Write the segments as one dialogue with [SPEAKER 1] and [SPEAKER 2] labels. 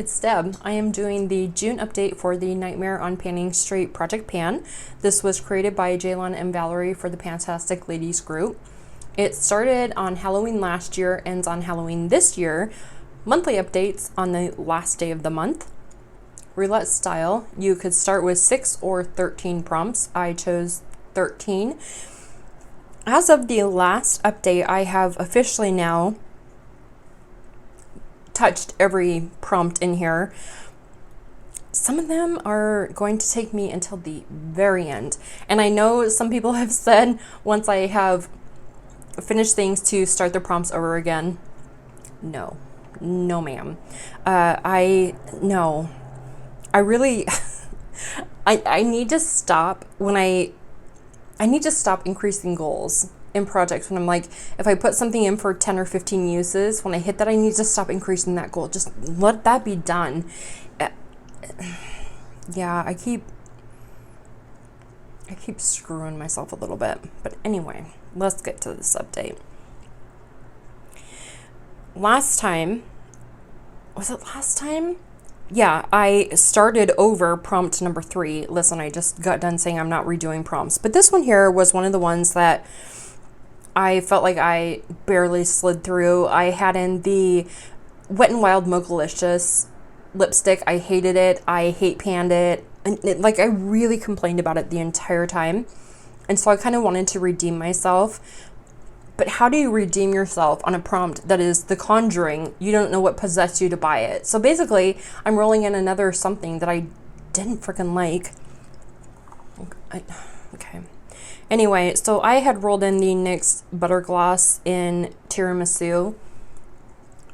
[SPEAKER 1] it's Deb. I am doing the June update for the Nightmare on Panning Street Project Pan. This was created by Jaylon and Valerie for the Fantastic Ladies group. It started on Halloween last year, ends on Halloween this year. Monthly updates on the last day of the month. Roulette style, you could start with 6 or 13 prompts. I chose 13. As of the last update, I have officially now touched every prompt in here. Some of them are going to take me until the very end. And I know some people have said once I have finished things to start the prompts over again. No ma'am. I really, I need to stop I need to stop increasing goals in projects when I'm like, if I put something in for 10 or 15 uses, when I hit that, I need to stop increasing that goal. Just let that be done. Yeah, I keep screwing myself a little bit. But anyway, let's get to this update. Was it last time? Yeah, I started over prompt number 3. Listen, I just got done saying I'm not redoing prompts. But this one here was one of the ones that I felt like I barely slid through. I had in the Wet n Wild Mochalicious lipstick. I hated it. I hate panned it. And I really complained about it the entire time. And so I kind of wanted to redeem myself. But how do you redeem yourself on a prompt that is The Conjuring? You don't know what possessed you to buy it. So basically, I'm rolling in another something that I didn't freaking like. Okay. Anyway, so I had rolled in the NYX Butter Gloss in Tiramisu.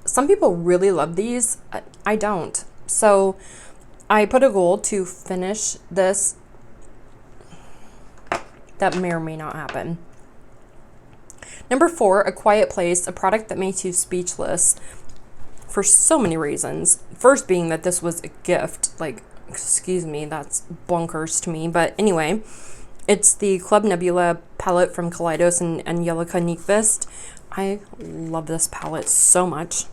[SPEAKER 1] Some people really love these. I don't. So I put a goal to finish this. That may or may not happen. Number 4, A Quiet Place, a product that makes you speechless for so many reasons. First being that this was a gift. Excuse me, that's bonkers to me. But anyway, it's the Club Nebula palette from Kaleidos and Angelica Nyqvist. I love this palette so much.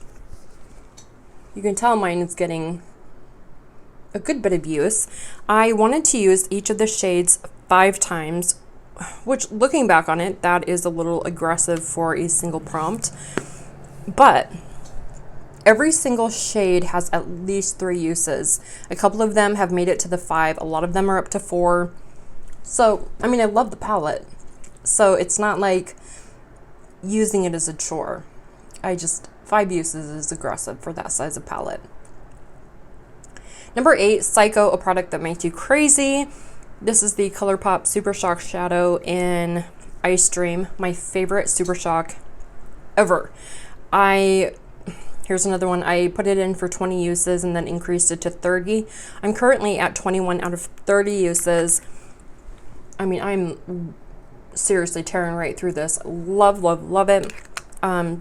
[SPEAKER 1] You can tell mine is getting a good bit of use. I wanted to use each of the shades 5 times, which, looking back on it, that is a little aggressive for a single prompt. But every single shade has at least 3 uses. A couple of them have made it to the 5. A lot of them are up to 4. So, I mean, I love the palette. So it's not like using it as a chore. 5 uses is aggressive for that size of palette. Number 8, Psycho, a product that makes you crazy. This is the ColourPop Super Shock Shadow in Ice Dream. My favorite Super Shock ever. Here's another one. I put it in for 20 uses and then increased it to 30. I'm currently at 21 out of 30 uses. I mean, I'm seriously tearing right through this. Love it.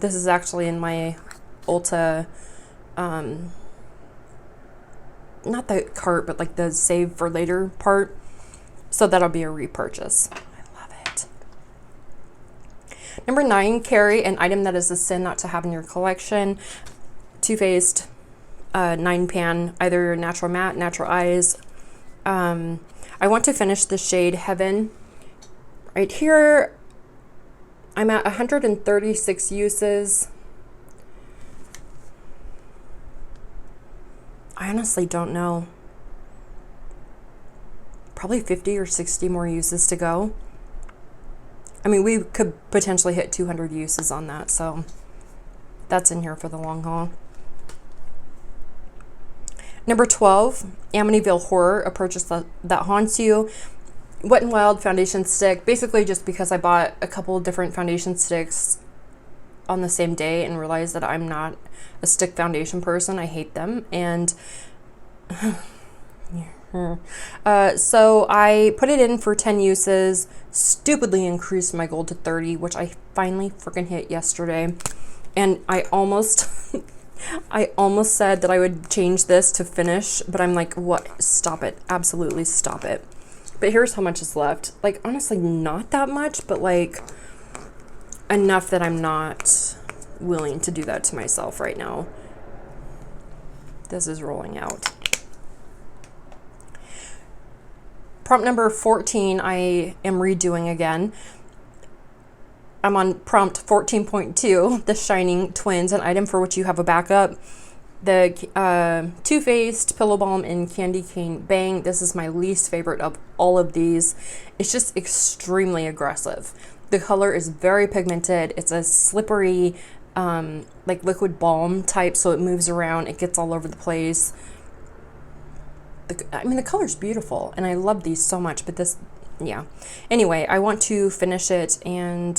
[SPEAKER 1] This is actually in my Ulta, not the cart, but the save for later part. So that'll be a repurchase. I love it. Number 9, Carry, an item that is a sin not to have in your collection. Too Faced 9 pan, either natural matte, natural eyes. I want to finish the shade Heaven. Right here, I'm at 136 uses. I honestly don't know. Probably 50 or 60 more uses to go. I mean, we could potentially hit 200 uses on that, so that's in here for the long haul. Number 12, Amityville Horror, a purchase that haunts you. Wet n Wild foundation stick, basically just because I bought a couple different foundation sticks on the same day and realized that I'm not a stick foundation person. I hate them. And so I put it in for 10 uses, stupidly increased my goal to 30, which I finally freaking hit yesterday. And I almost said that I would change this to finish, but I'm like, what? Stop it. Absolutely stop it. But here's how much is left. Honestly, not that much, but enough that I'm not willing to do that to myself right now. This is rolling out. Prompt number 14, I am redoing again. I'm on prompt 14.2, the Shining Twins, an item for which you have a backup. The Too Faced Pillow Balm in Candy Cane Bang. This is my least favorite of all of these. It's just extremely aggressive. The color is very pigmented. It's a slippery, like liquid balm type, so it moves around. It gets all over the place. I mean, the color's beautiful, and I love these so much, but this, yeah. Anyway, I want to finish it, and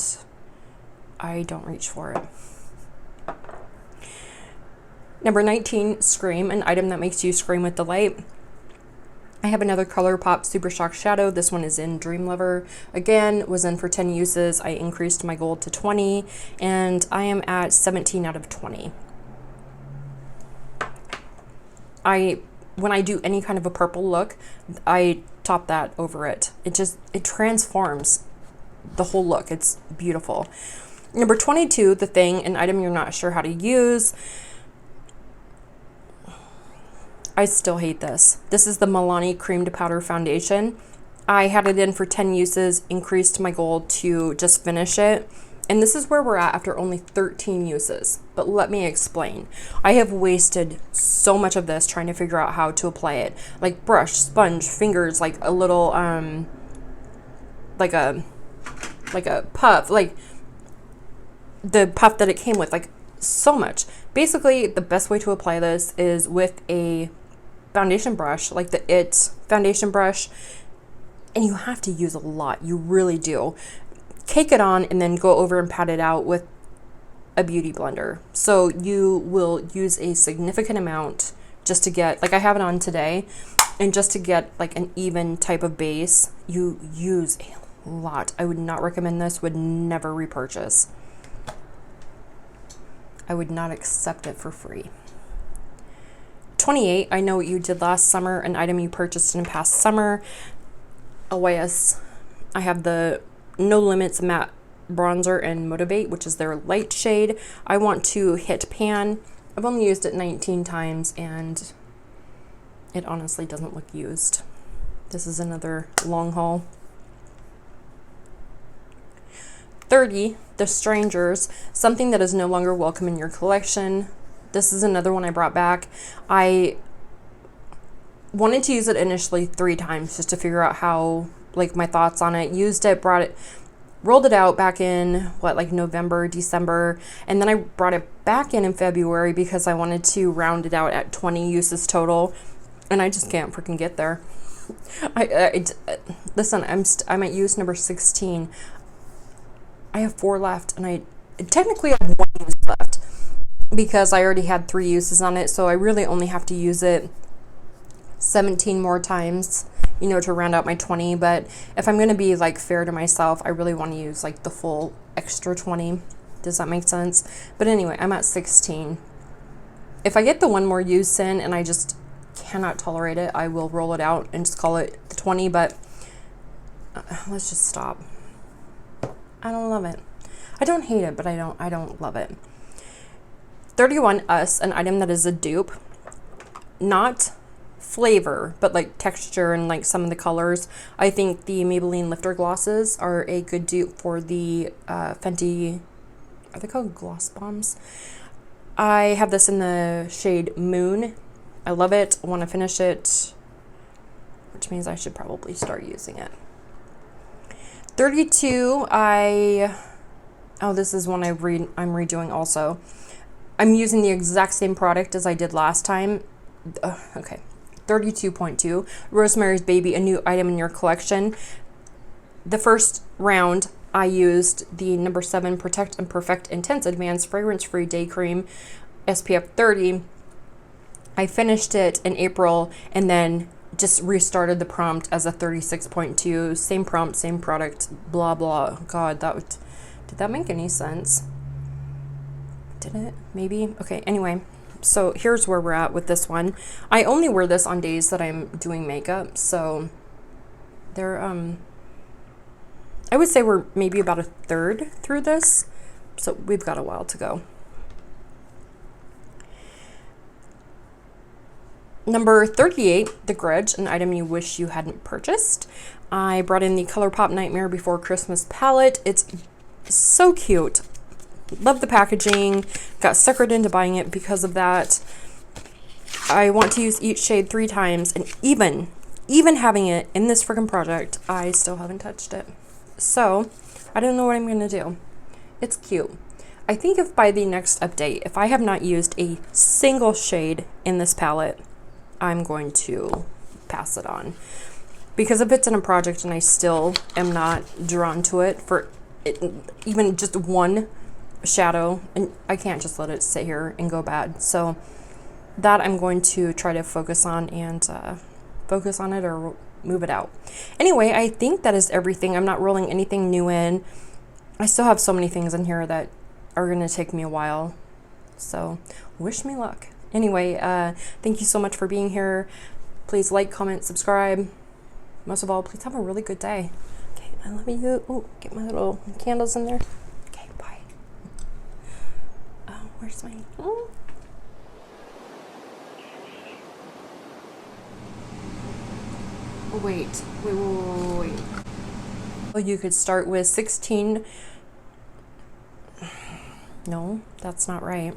[SPEAKER 1] I don't reach for it. Number 19, Scream, an item that makes you scream with delight. I have another ColourPop Super Shock Shadow. This one is in Dream Lover. Again, was in for 10 uses. I increased my goal to 20, and I am at 17 out of 20. When I do any kind of a purple look, I top that over it. It transforms the whole look. It's beautiful. Number 22, The Thing, an item you're not sure how to use. I still hate this. This is the Milani Cream to Powder Foundation. I had it in for 10 uses, increased my goal to just finish it. And this is where we're at after only 13 uses. But let me explain. I have wasted so much of this trying to figure out how to apply it. Like brush, sponge, fingers, like a little, like a puff, like the puff that it came with, like so much. Basically, the best way to apply this is with a foundation brush, like the IT foundation brush, and you have to use a lot. You really do. Cake it on and then go over and pat it out with a beauty blender. So you will use a significant amount just to get, like I have it on today, and just to get like an even type of base, you use a lot. I would not recommend this, would never repurchase. I would not accept it for free. 28, I Know What You Did Last Summer, an item you purchased in past summer. Oh yes, I have the No Limits Matte Bronzer and Motivate, which is their light shade. I want to hit pan. I've only used it 19 times, and it honestly doesn't look used. This is another long haul. 30, The Strangers, something that is no longer welcome in your collection. This is another one I brought back. I wanted to use it initially 3 times just to figure out how, like, my thoughts on it. Used it, brought it, rolled it out back in, like November, December, and then I brought it back in February because I wanted to round it out at 20 uses total, and I just can't freaking get there. Listen, I'm at use number 16. I have 4 left, and I technically have 1 use left because I already had 3 uses on it, so I really only have to use it 17 more times, you know, to round out my 20. But if I'm going to be like fair to myself, I really want to use like the full extra 20. Does that make sense? But anyway, I'm at 16. If I get the 1 more use in and I just cannot tolerate it, I will roll it out and just call it the 20. But let's just stop. I don't love it. I don't hate it, but I don't love it. 31, Us, an item that is a dupe. Not flavor, but like texture and like some of the colors. I think the Maybelline Lifter glosses are a good dupe for the Fenty, are they called gloss bombs? I have this in the shade Moon. I love it. I want to finish it, which means I should probably start using it. 32, this is one I'm redoing also. I'm using the exact same product as I did last time. Okay. 32.2, Rosemary's Baby, a new item in your collection. The first round, I used the number 7 Protect and Perfect Intense Advanced Fragrance-Free Day Cream, SPF 30. I finished it in April and then just restarted the prompt as a 36.2. Same prompt, same product, blah, blah. God, did that make any sense? Did it? Maybe? Okay, anyway. So here's where we're at with this one. I only wear this on days that I'm doing makeup, so they're, I would say we're maybe about a third through this, so we've got a while to go. Number 38, The Grudge, an item you wish you hadn't purchased. I brought in the ColourPop Nightmare Before Christmas palette. It's so cute. Love the packaging. Got suckered into buying it because of that. I want to use each shade 3 times, and even having it in this freaking project, I still haven't touched it. So, I don't know what I'm going to do. It's cute. I think if by the next update, if I have not used a single shade in this palette, I'm going to pass it on. Because if it's in a project and I still am not drawn to it for it, even just one shadow, and I can't just let it sit here and go bad. So that I'm going to try to focus on and focus on it or move it out. Anyway, I think that is everything. I'm not rolling anything new in. I still have so many things in here that are going to take me a while. So wish me luck. Anyway, thank you so much for being here. Please like, comment, subscribe. Most of all, please have a really good day. Okay, I love you. Oh, get my little candles in there. Okay, bye. Oh, where's my... Oh. Wait. Well, you could start with 16. No, that's not right.